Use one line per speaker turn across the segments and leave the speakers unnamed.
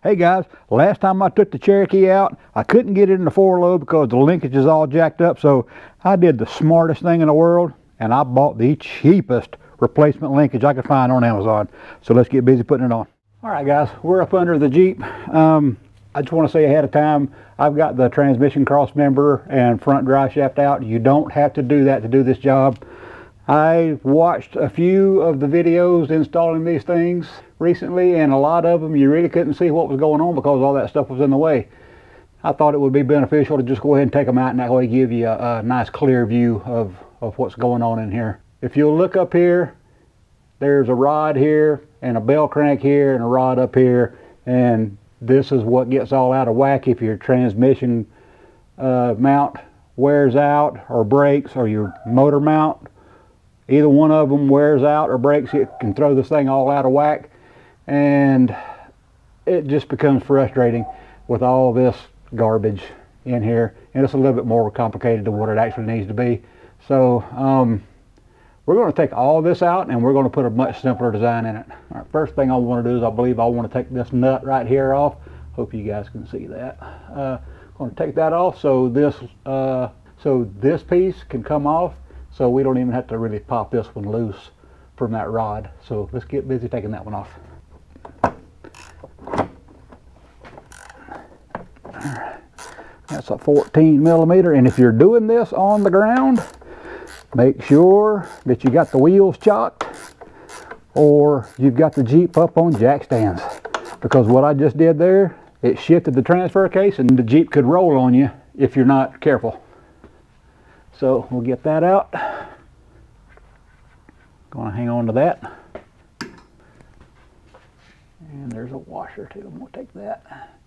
Hey guys, last time I took the Cherokee out, I couldn't get it in the 4-lobe because the linkage is all jacked up, so I did the smartest thing in the world, and I bought the cheapest replacement linkage I could find on Amazon. So let's get busy putting it on. Alright guys, we're up under the Jeep. I just want to say ahead of time, I've got the transmission cross member and front drive shaft out. You don't have to do that to do this job. I watched a few of the videos installing these things recently, and a lot of them you really couldn't see what was going on because all that stuff was in the way. I thought it would be beneficial to just go ahead and take them out, and that way give you a nice clear view of what's going on in here. If you'll look up here, there's a rod here and a bell crank here and a rod up here, and this is what gets all out of whack if your transmission mount wears out or breaks, or your motor mount. Either one of them wears out or breaks, it can throw this thing all out of whack, and it just becomes frustrating with all this garbage in here, and it's a little bit more complicated than what it actually needs to be. So we're going to take all this out, and we're going to put a much simpler design in it. All right, first thing I want to do is I want to take this nut right here off. Hope you guys can see that. I'm going to take that off so this piece can come off, so we don't even have to really pop this one loose from that rod. So let's get busy taking that one off. That's a 14 millimeter, and if you're doing this on the ground, make sure that you got the wheels chocked or you've got the Jeep up on jack stands, because what I just did there, it shifted the transfer case and the Jeep could roll on you if you're not careful. So we'll get that out. Going to hang on to that. And there's a washer too. I'm going to take that.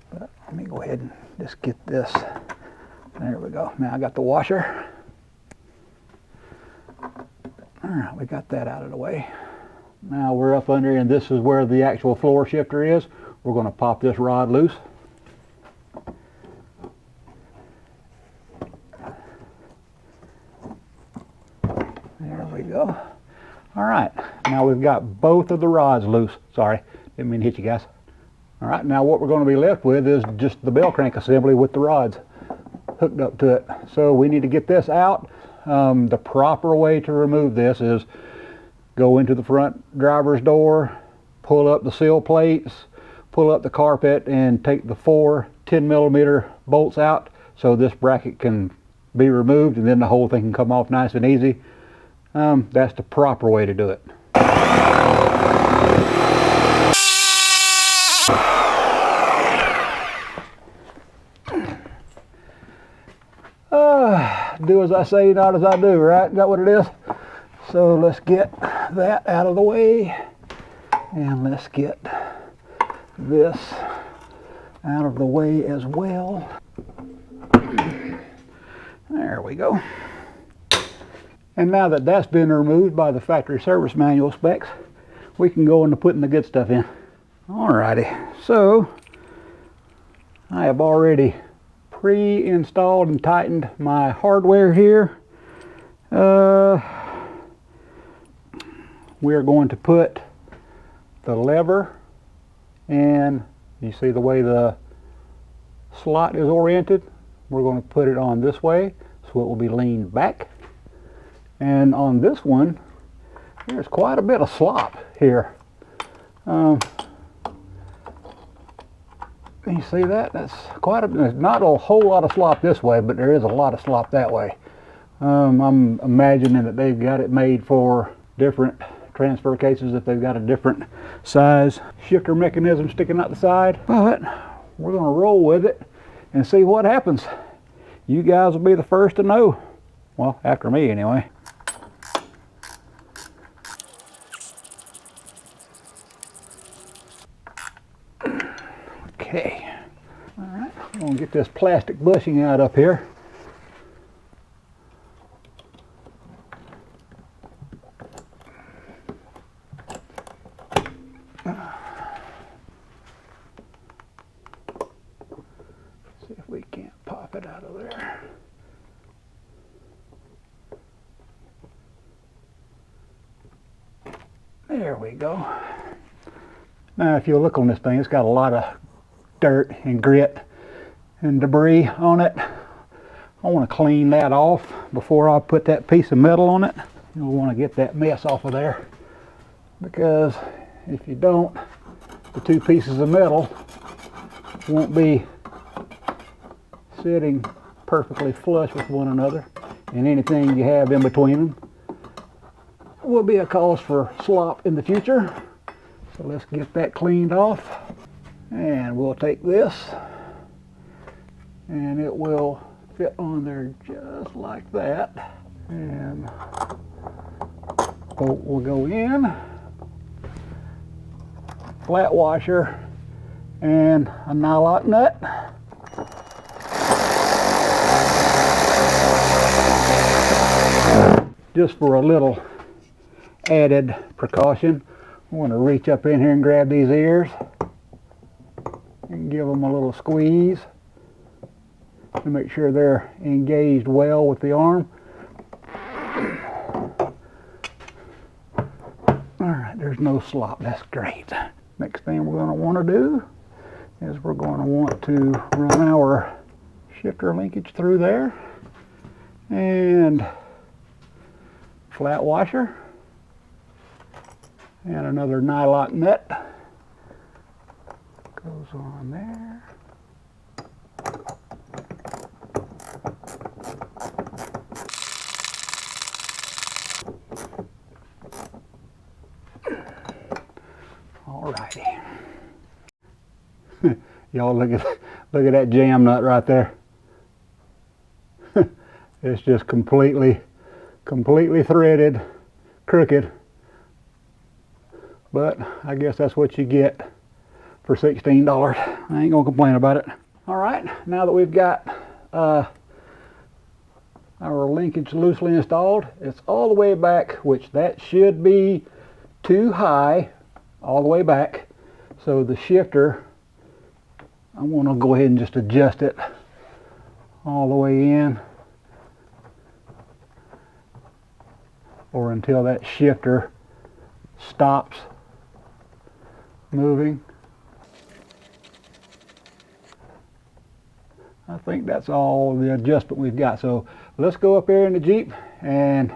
But let me go ahead and just get this. There we go. Now I got the washer. Alright, we got that out of the way. Now we're up under, and this is where the actual floor shifter is. We're going to pop this rod loose. There we go. Alright, now we've got both of the rods loose. Sorry, didn't mean to hit you guys. Alright, now what we're going to be left with is just the bell crank assembly with the rods hooked up to it. So we need to get this out. The proper way to remove this is go into the front driver's door, pull up the sill plates, pull up the carpet, and take the 4 10 millimeter bolts out so this bracket can be removed, and then the whole thing can come off nice and easy. That's the proper way to do it. Do as I say, not as I do, right? Is that what it is? So let's get that out of the way, and let's get this out of the way as well. There we go. And now that that's been removed by the factory service manual specs, we can go into putting the good stuff in. Alrighty, so I have already pre-installed and tightened my hardware here. We're going to put the lever, and you see the way the slot is oriented, we're going to put it on this way so it will be leaned back. And on this one, there's quite a bit of slop here. You see that? That's quite there's not a whole lot of slop this way, but there is a lot of slop that way. I'm imagining that they've got it made for different transfer cases if they've got a different size shifter mechanism sticking out the side. But we're going to roll with it and see what happens. You guys will be the first to know. Well, after me anyway. Okay. All right. I'm going to get this plastic bushing out up here. See if we can't pop it out of there. There we go. Now if you look on this thing, it's got a lot of dirt and grit and debris on it. I want to clean that off before I put that piece of metal on it. You'll want to get that mess off of there, because if you don't, the two pieces of metal won't be sitting perfectly flush with one another, and anything you have in between them will be a cause for slop in the future. So let's get that cleaned off, and we'll take this and it will fit on there just like that, and bolt will go in, flat washer, and a nylock nut. Just for a little added precaution, I want to reach up in here and grab these ears and give them a little squeeze to make sure they're engaged well with the arm. Alright, there's no slop. That's great. Next thing we're going to want to do is we're going to want to run our shifter linkage through there, and flat washer, and another nylock nut goes on there. Alrighty. Y'all look at that jam nut right there. It's just completely threaded, crooked. But I guess that's what you get for $16. I ain't gonna complain about it. Alright, now that we've got our linkage loosely installed, it's all the way back, which that should be too high, all the way back. So the shifter, I want to go ahead and just adjust it all the way in, or until that shifter stops moving. I think that's all the adjustment we've got. So let's go up there in the Jeep and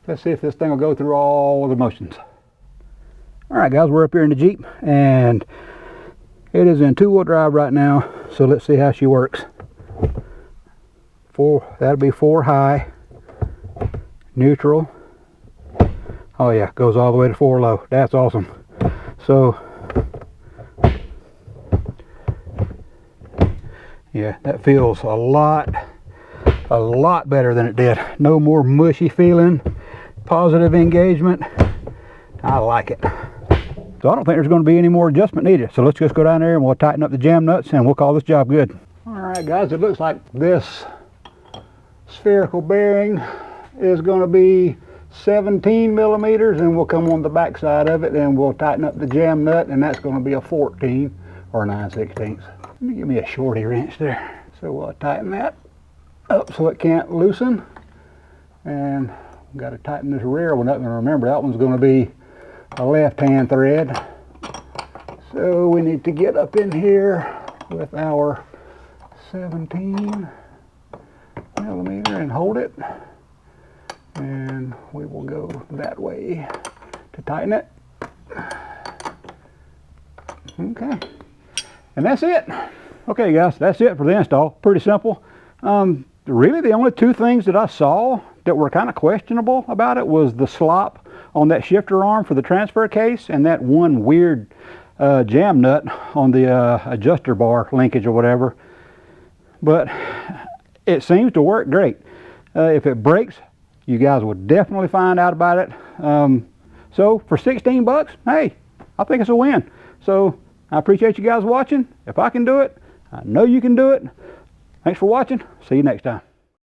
let's see if this thing will go through all of the motions. Alright guys, we're up here in the Jeep and it is in two-wheel drive right now, so let's see how she works. That'll be 4 high, neutral. Oh yeah, goes all the way to 4 low. That's awesome. So yeah, that feels a lot better than it did. No more mushy feeling, positive engagement. I like it. So I don't think there's going to be any more adjustment needed. So let's just go down there and we'll tighten up the jam nuts and we'll call this job good. Alright guys, it looks like this spherical bearing is going to be 17 millimeters, and we'll come on the back side of it and we'll tighten up the jam nut, and that's going to be a 14 or 9/16. Let me give me a shorty wrench there. So we'll tighten that up so it can't loosen, and we've got to tighten this rear one up, and remember that one's going to be a left-hand thread. So we need to get up in here with our 17 millimeter and hold it, and we will go that way to tighten it. Okay, and that's it. Okay guys, that's it for the install. Pretty simple. Really the only two things that I saw that were kind of questionable about it was the slop on that shifter arm for the transfer case, and that one weird jam nut on the adjuster bar linkage or whatever. But it seems to work great. If it breaks, you guys will definitely find out about it. So for 16 bucks, hey, I think it's a win. So I appreciate you guys watching. If I can do it, I know you can do it. Thanks for watching. See you next time.